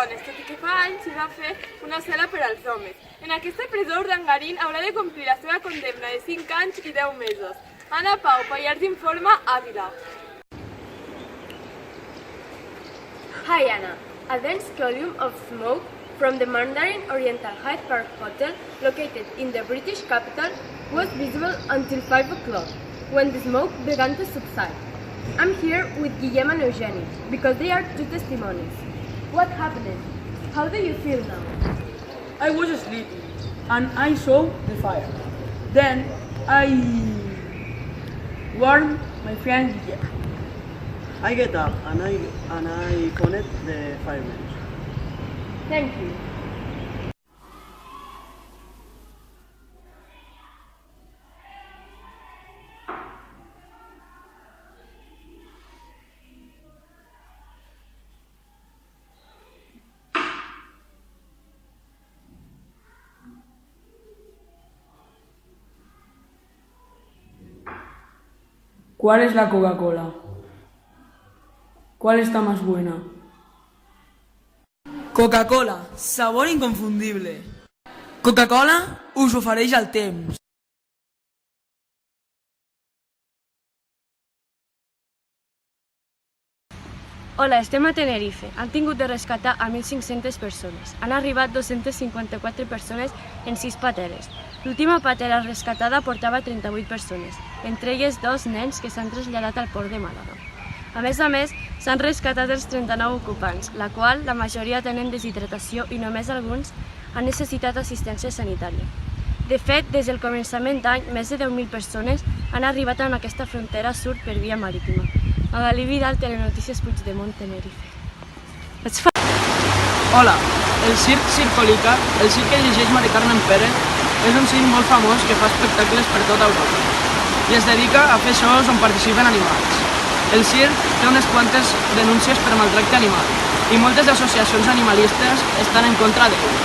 dones, tot i que fa anys s'hi va fer una cel·la per als homes. En aquesta presó, Urdangarín haurà de complir la seva condemna de 5 anys i 10 mesos. Ana Pau, Pallars Informa, Àvila. Hi Anna. A dense column of smoke from the Mandarin Oriental Hyde Park Hotel, located in the British capital, was visible until 5 o'clock, when the smoke began to subside. I'm here with Guillem and Eugenie, because they are two testimonies. What happened? How do you feel now? I was sleeping and I saw the fire. Then I warned my friend Guillem. I get up and I connect the firemen. Thank you. ¿Cuál es la Coca-Cola? ¿Cuál está más buena? Coca-Cola, sabor inconfundible. Coca-Cola us ofereix el temps. Hola, estem a Tenerife. Han tingut de rescatar a 1.500 persones. Han arribat 254 persones en 6 pateres. L'última patera rescatada portava 38 persones, entre elles 2 nens que s'han traslladat al port de Màlaga. A més, s'han rescatat els 39 ocupants, la qual la majoria tenen deshidratació i només alguns han necessitat assistència sanitària. De fet, des del començament d'any, més de 10.000 persones han arribat a aquesta frontera sud per via marítima. Magalí Vidal, Telenotícies Puigdemont, Tenerife. Hola, el circ Circolica, el circ que dirigeix Mari Carmen Pérez, és un circ molt famós que fa espectacles per tota Europa i es dedica a fer shows on participen animals. El circ té unes quantes denúncies per maltracte animal i moltes associacions animalistes estan en contra d'ell.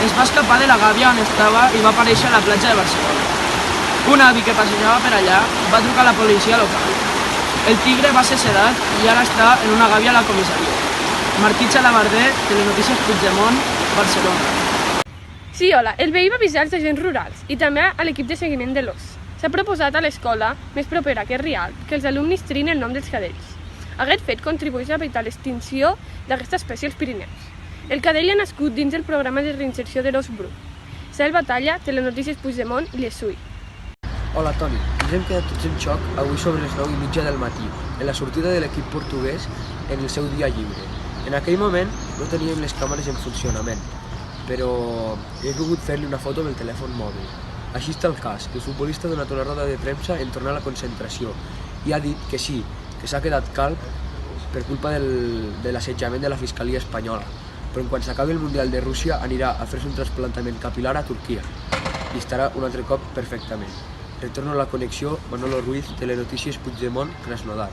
Es va escapar de la gàbia on estava i va aparèixer a la platja de Barcelona. Un avi que passejava per allà va trucar a la policia local. El tigre va ser sedat i ara està en una gàbia a la comissaria. Martí Xalabarder, Telenotícies Puigdemont, Barcelona. Sí, hola. El veí va avisar els agents rurals i també a l'equip de seguiment de l'os. S'ha proposat a l'escola més propera que és Rialp que els alumnes triïn el nom dels cadells. Aquest fet contribueix a evitar l'extinció d'aquesta espècie als Pirineus. El cadell ha nascut dins del programa de reinserció de l'os bru. Cel Batalla, Telenotícies Puigdemont i l'Esui. Hola Toni, ens hem quedat tots en xoc avui sobre les 9:30 del matí, en la sortida de l'equip portuguès en el seu dia lliure. En aquell moment no teníem les càmeres en funcionament, però he volgut fer-li una foto amb el telèfon mòbil. Així està el cas, el futbolista ha donat una roda de premsa en tornar a la concentració i ha dit que sí, que s'ha quedat calb per culpa de l'assetjament de la Fiscalia espanyola, però en quan s'acabi el Mundial de Rússia anirà a fer-se un trasplantament capilar a Turquia i estarà un altre cop perfectament. Retorno a la connexió, Manolo Ruiz, Telenotícies Puigdemont, Krasnodar.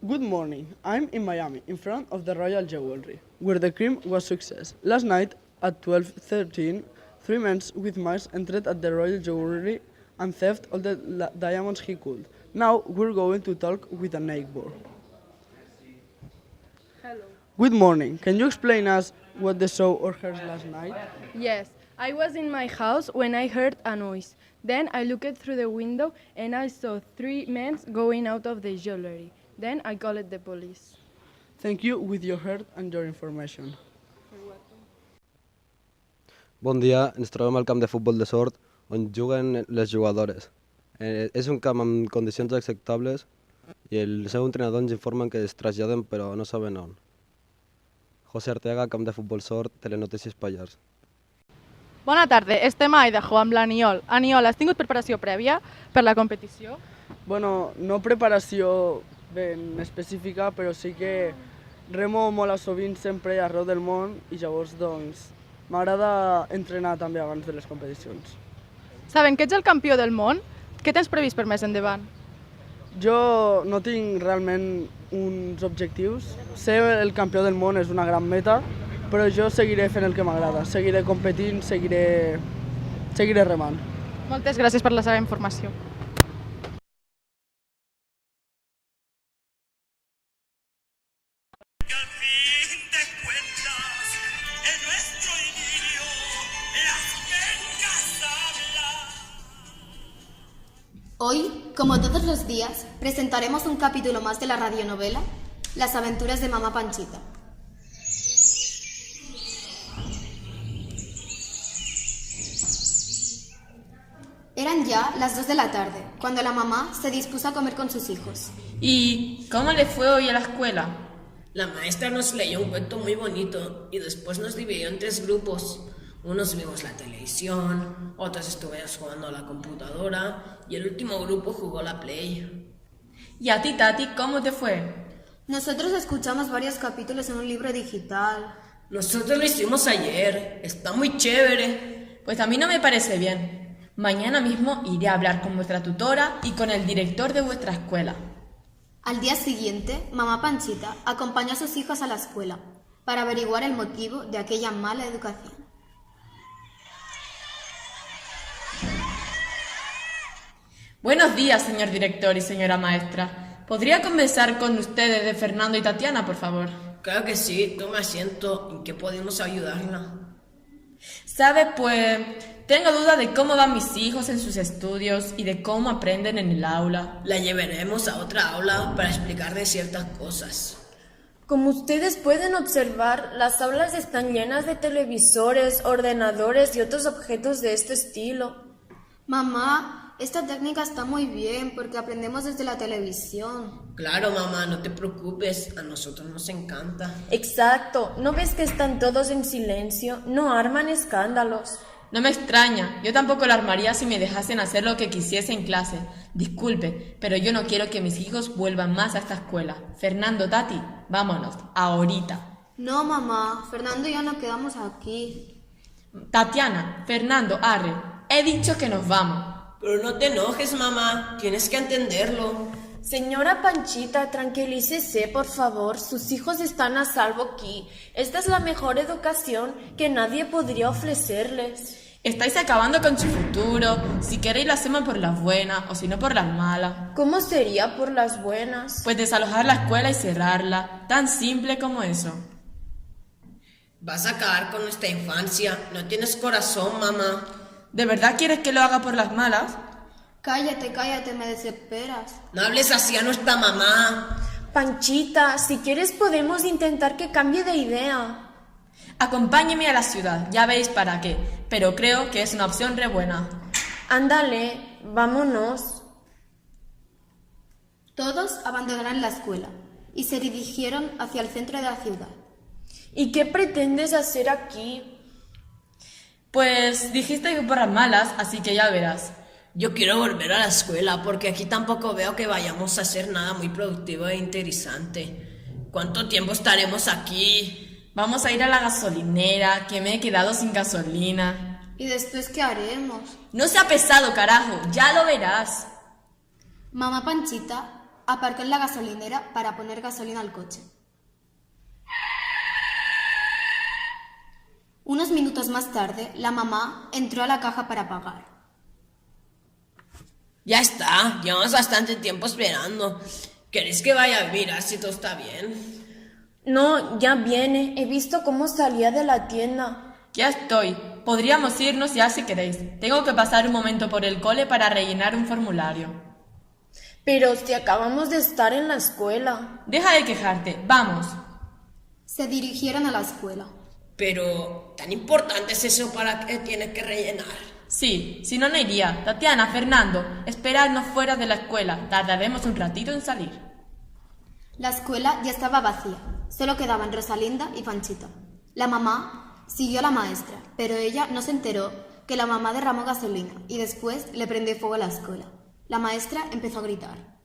Good morning. I'm in Miami, in front of the Royal Jewelry, where the crime was success. Last night, at 12:13, 3 men with masks entered at the Royal Jewelry and theft all the diamonds he could. Now, we're going to talk with a neighbor. Hello. Good morning. Can you explain us what the saw or heard last night? Yes, I was in my house when I heard a noise. Then I looked through the window and I saw 3 men going out of the jewelry. Then I called the police. Thank you with your heart and your information. Bon dia, ens trobem al camp de futbol de Sort, on juguen les jugadores. És un camp amb condicions acceptables i el seu entrenador ens informen que es traslladen però no saben on. José Arteaga, camp de futbol Sort, Telenotícies Pallars. Bona tarda, estem a Idaho amb l'Aniol. Aniol, has tingut preparació prèvia per la competició? Bueno, no preparació ben específica, però sí que remo molt a sovint sempre arreu del món i llavors doncs m'agrada entrenar també abans de les competicions. Sabem que ets el campió del món. Què tens previst per més endavant? Jo no tinc realment uns objectius. Ser el campió del món és una gran meta, però jo seguiré fent el que m'agrada. Seguiré competint, seguiré remant. Moltes gràcies per la seva informació. Hoy, como todos los días, presentaremos un capítulo más de la radionovela Las aventuras de Mamá Panchita. Eran ya las 2 de la tarde, cuando la mamá se dispuso a comer con sus hijos. ¿Y cómo le fue hoy a la escuela? La maestra nos leyó un cuento muy bonito y después nos dividió en 3 grupos. Unos vimos la televisión, otros estuvimos jugando a la computadora y el último grupo jugó la Play. ¿Y a ti, Tati, cómo te fue? Nosotros escuchamos varios capítulos en un libro digital. Nosotros lo hicimos ayer, está muy chévere. Pues a mí no me parece bien. Mañana mismo iré a hablar con vuestra tutora y con el director de vuestra escuela. Al día siguiente, Mamá Panchita acompañó a sus hijos a la escuela para averiguar el motivo de aquella mala educación. Buenos días, señor director y señora maestra. ¿Podría conversar con ustedes de Fernando y Tatiana, por favor? Claro que sí, tome asiento. ¿En qué podemos ayudarla? ¿Sabe? Pues tengo duda de cómo van mis hijos en sus estudios y de cómo aprenden en el aula. La llevaremos a otra aula para explicarle ciertas cosas. Como ustedes pueden observar, las aulas están llenas de televisores, ordenadores y otros objetos de este estilo. Mamá, esta técnica está muy bien porque aprendemos desde la televisión. Claro, mamá, no te preocupes, a nosotros nos encanta. Exacto, ¿no ves que están todos en silencio? No arman escándalos. No me extraña, yo tampoco lo armaría si me dejasen hacer lo que quisiese en clase. Disculpe, pero yo no quiero que mis hijos vuelvan más a esta escuela. Fernando, Tati, vámonos, ahorita. No, mamá, Fernando y yo nos quedamos aquí. Tatiana, Fernando, arre, he dicho que nos vamos. Pero no te enojes, mamá, tienes que entenderlo. Señora Panchita, tranquilícese, por favor. Sus hijos están a salvo aquí. Esta es la mejor educación que nadie podría ofrecerles. Estáis acabando con su futuro. Si queréis lo hacemos por las buenas o si no por las malas. ¿Cómo sería por las buenas? Pues desalojar la escuela y cerrarla. Tan simple como eso. Vas a acabar con nuestra infancia. No tienes corazón, mamá. ¿De verdad quieres que lo haga por las malas? Cállate, cállate, me desesperas. No hables así a nuestra mamá. Panchita, si quieres podemos intentar que cambie de idea. Acompáñeme a la ciudad, ya veis para qué, pero creo que es una opción re buena. Ándale, vámonos. Todos abandonaron la escuela y se dirigieron hacia el centro de la ciudad. ¿Y qué pretendes hacer aquí? Pues dijiste que por las malas, así que ya verás. Yo quiero volver a la escuela porque aquí tampoco veo que vayamos a hacer nada muy productivo e interesante. ¿Cuánto tiempo estaremos aquí? Vamos a ir a la gasolinera, que me he quedado sin gasolina. ¿Y después qué haremos? No sea pesado, carajo, ya lo verás. Mamá Panchita aparcó en la gasolinera para poner gasolina al coche. Unos minutos más tarde, la mamá entró a la caja para pagar. Ya está, llevamos bastante tiempo esperando. ¿Queréis que vaya a mirar si todo está bien? No, ya viene. He visto cómo salía de la tienda. Ya estoy. Podríamos irnos ya si queréis. Tengo que pasar un momento por el cole para rellenar un formulario. Pero si acabamos de estar en la escuela. Deja de quejarte. Vamos. Se dirigieron a la escuela. Pero, ¿tan importante es eso para que tienes que rellenar? Sí, si no, no iría. Tatiana, Fernando, esperadnos fuera de la escuela. Tardaremos un ratito en salir. La escuela ya estaba vacía. Solo quedaban Rosalinda y Panchita. La mamá siguió a la maestra, pero ella no se enteró que la mamá derramó gasolina y después le prendió fuego a la escuela. La maestra empezó a gritar.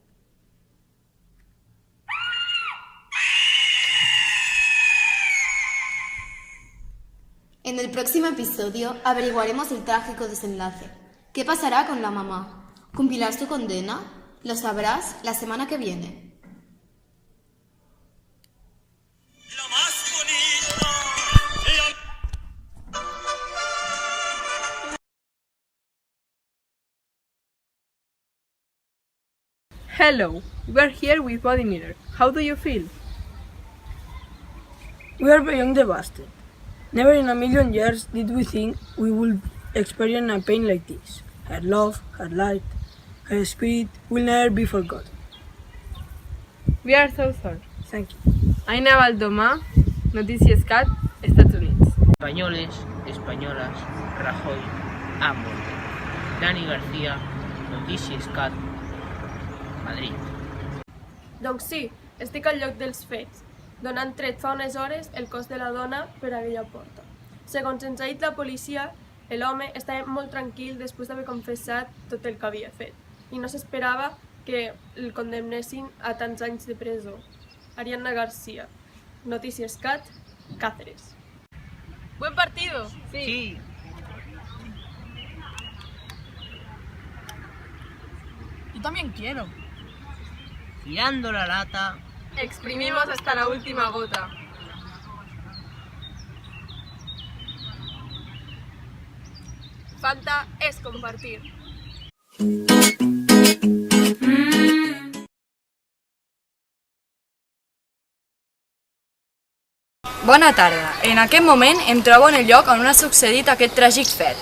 En el próximo episodio averiguaremos el trágico desenlace. ¿Qué pasará con la mamá? ¿Cumplirá su condena? Lo sabrás la semana que viene. Hello, we are here with Vladimir. How do you feel? We are beyond devastated. Never in a million years did we think we would experience a pain like this. Her love, her light, Her spirit will never be forgotten. We are so sorry. Thank you. Aina Baldomà, Notícies Cat, Estats Units. Españoles, españolas, Rajoy, AMLO. Dani García, Notícies Cat, Madrid. Doncs sí, estic al lloc dels fets, donant tret fa unes hores el cos de la dona per aquella porta. Segons ens ha dit la policia, l'home estava molt tranquil després d'haver confessat tot el que havia fet i no s'esperava que el condemnessin a tants anys de presó. Ariadna García, Notícies Cat, Cáceres. Buen partido. Sí. Yo también quiero. Tirando la lata. Exprimimos hasta la última gota. Fanta és compartir. Bona tarda. En aquest moment em trobo en el lloc on ha succeït aquest tràgic fet.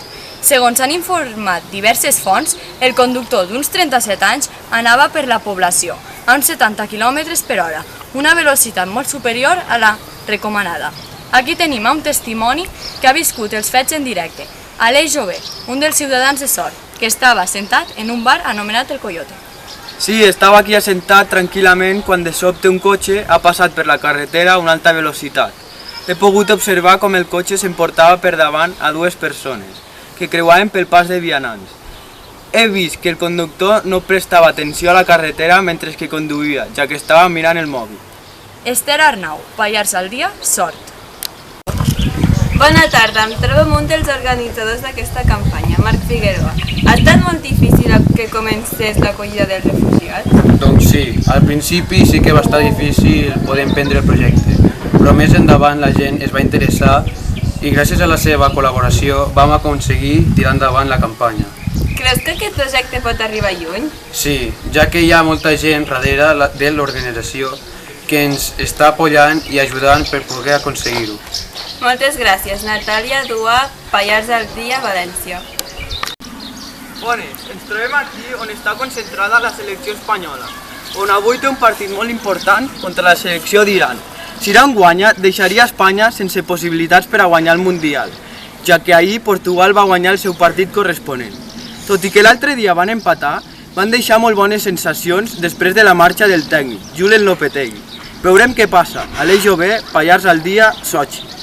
Segons han informat diverses fonts, el conductor d'uns 37 anys anava per la població a uns 70 km per hora, una velocitat molt superior a la recomanada. Aquí tenim un testimoni que ha viscut els fets en directe, Aleix Jové, un dels ciutadans de Sort, que estava assentat en un bar anomenat El Coyote. Sí, estava aquí assentat tranquil·lament quan de sobte un cotxe ha passat per la carretera a una alta velocitat. He pogut observar com el cotxe s'emportava per davant a dues persones que creuaven pel pas de vianants. He vist que el conductor no prestava atenció a la carretera mentre que conduïa, ja que estava mirant el mòbil. Esther Arnau, Pallars al dia, Sort. Bona tarda, em trobo amb un dels organitzadors d'aquesta campanya, Marc Figueroa. Ha estat molt difícil que comencés l'acollida dels refugiats? Doncs sí, al principi sí que va estar difícil poder emprendre el projecte, però més endavant la gent es va interessar i gràcies a la seva col·laboració vam aconseguir tirar endavant la campanya. Creus que aquest projecte pot arribar lluny? Sí, ja que hi ha molta gent darrere de l'organització que ens està apoyant i ajudant per poder aconseguir-ho. Moltes gràcies, Natàlia Duà, Pallars al dia, València. Bones, ens trobem aquí on està concentrada la selecció espanyola, on avui té un partit molt important contra la selecció d'Iran. Si Iran guanya, deixaria Espanya sense possibilitats per a guanyar el Mundial, ja que ahir Portugal va guanyar el seu partit corresponent. Tot i que l'altre dia van empatar, van deixar molt bones sensacions després de la marxa del tècnic, Julen Lopetegui. Veurem què passa. Aleix Jové, Pallars al dia, Sochi.